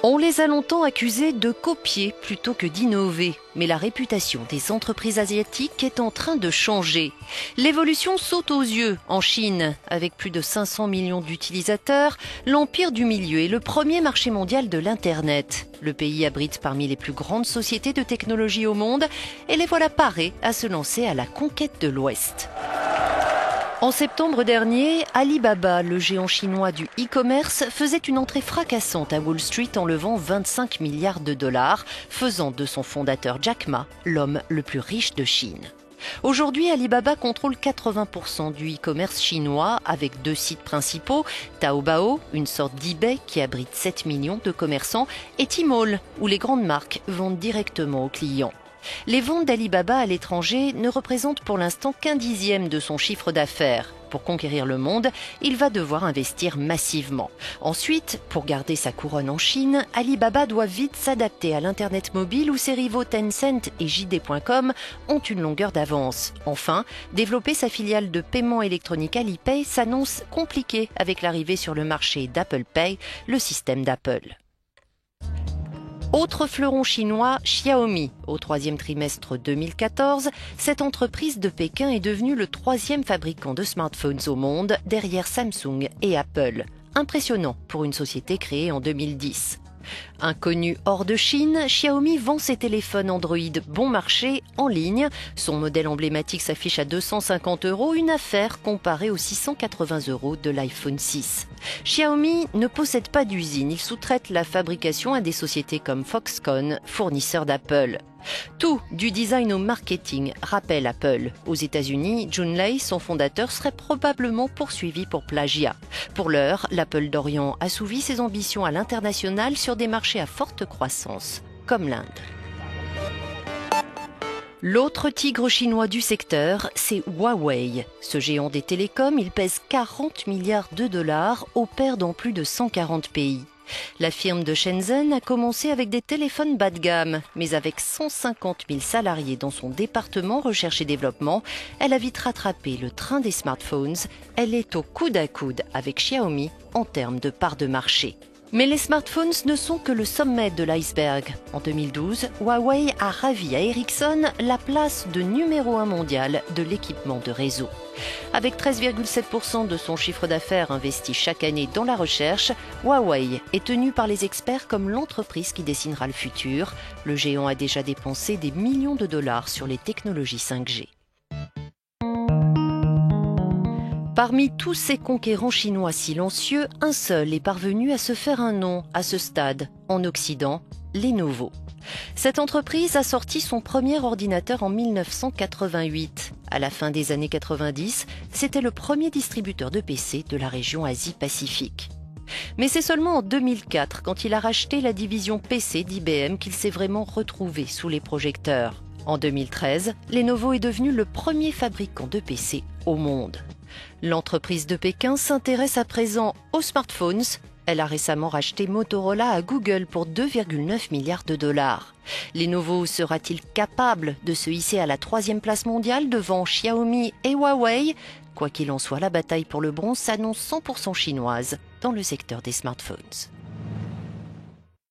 On les a longtemps accusés de copier plutôt que d'innover, mais la réputation des entreprises asiatiques est en train de changer. L'évolution saute aux yeux en Chine. Avec plus de 500 millions d'utilisateurs, l'empire du milieu est le premier marché mondial de l'Internet. Le pays abrite parmi les plus grandes sociétés de technologie au monde et les voilà parés à se lancer à la conquête de l'Ouest. En septembre dernier, Alibaba, le géant chinois du e-commerce, faisait une entrée fracassante à Wall Street en levant 25 milliards de dollars, faisant de son fondateur Jack Ma l'homme le plus riche de Chine. Aujourd'hui, Alibaba contrôle 80% du e-commerce chinois avec 2 sites principaux, Taobao, une sorte d'eBay qui abrite 7 millions de commerçants, et Tmall, où les grandes marques vendent directement aux clients. Les ventes d'Alibaba à l'étranger ne représentent pour l'instant qu'un dixième de son chiffre d'affaires. Pour conquérir le monde, il va devoir investir massivement. Ensuite, pour garder sa couronne en Chine, Alibaba doit vite s'adapter à l'Internet mobile où ses rivaux Tencent et JD.com ont une longueur d'avance. Enfin, développer sa filiale de paiement électronique Alipay s'annonce compliqué avec l'arrivée sur le marché d'Apple Pay, le système d'Apple. Autre fleuron chinois, Xiaomi. Au 3e trimestre 2014, cette entreprise de Pékin est devenue le 3e fabricant de smartphones au monde, derrière Samsung et Apple. Impressionnant pour une société créée en 2010. Inconnu hors de Chine, Xiaomi vend ses téléphones Android bon marché en ligne. Son modèle emblématique s'affiche à 250 €, une affaire comparée aux 680 € de l'iPhone 6. Xiaomi ne possède pas d'usine, il sous-traite la fabrication à des sociétés comme Foxconn, fournisseur d'Apple. Tout, du design au marketing, rappelle Apple. Aux États-Unis, Jun Lei, son fondateur, serait probablement poursuivi pour plagiat. Pour l'heure, l'Apple d'Orient assouvit ses ambitions à l'international sur des marchés à forte croissance, comme l'Inde. L'autre tigre chinois du secteur, c'est Huawei. Ce géant des télécoms, il pèse 40 milliards de dollars, opère dans plus de 140 pays. La firme de Shenzhen a commencé avec des téléphones bas de gamme, mais avec 150 000 salariés dans son département recherche et développement, elle a vite rattrapé le train des smartphones. Elle est au coude à coude avec Xiaomi en termes de part de marché. Mais les smartphones ne sont que le sommet de l'iceberg. En 2012, Huawei a ravi à Ericsson la place de numéro 1 mondial de l'équipement de réseau. Avec 13,7% de son chiffre d'affaires investi chaque année dans la recherche, Huawei est tenu par les experts comme l'entreprise qui dessinera le futur. Le géant a déjà dépensé des millions de dollars sur les technologies 5G. Parmi tous ces conquérants chinois silencieux, un seul est parvenu à se faire un nom à ce stade, en Occident, Lenovo. Cette entreprise a sorti son premier ordinateur en 1988. À la fin des années 90, c'était le premier distributeur de PC de la région Asie-Pacifique. Mais c'est seulement en 2004, quand il a racheté la division PC d'IBM, qu'il s'est vraiment retrouvé sous les projecteurs. En 2013, Lenovo est devenu le premier fabricant de PC au monde. L'entreprise de Pékin s'intéresse à présent aux smartphones. Elle a récemment racheté Motorola à Google pour 2,9 milliards de dollars. Lenovo sera-t-il capable de se hisser à la 3e place mondiale devant Xiaomi et Huawei? Quoi qu'il en soit, la bataille pour le bronze s'annonce 100% chinoise dans le secteur des smartphones.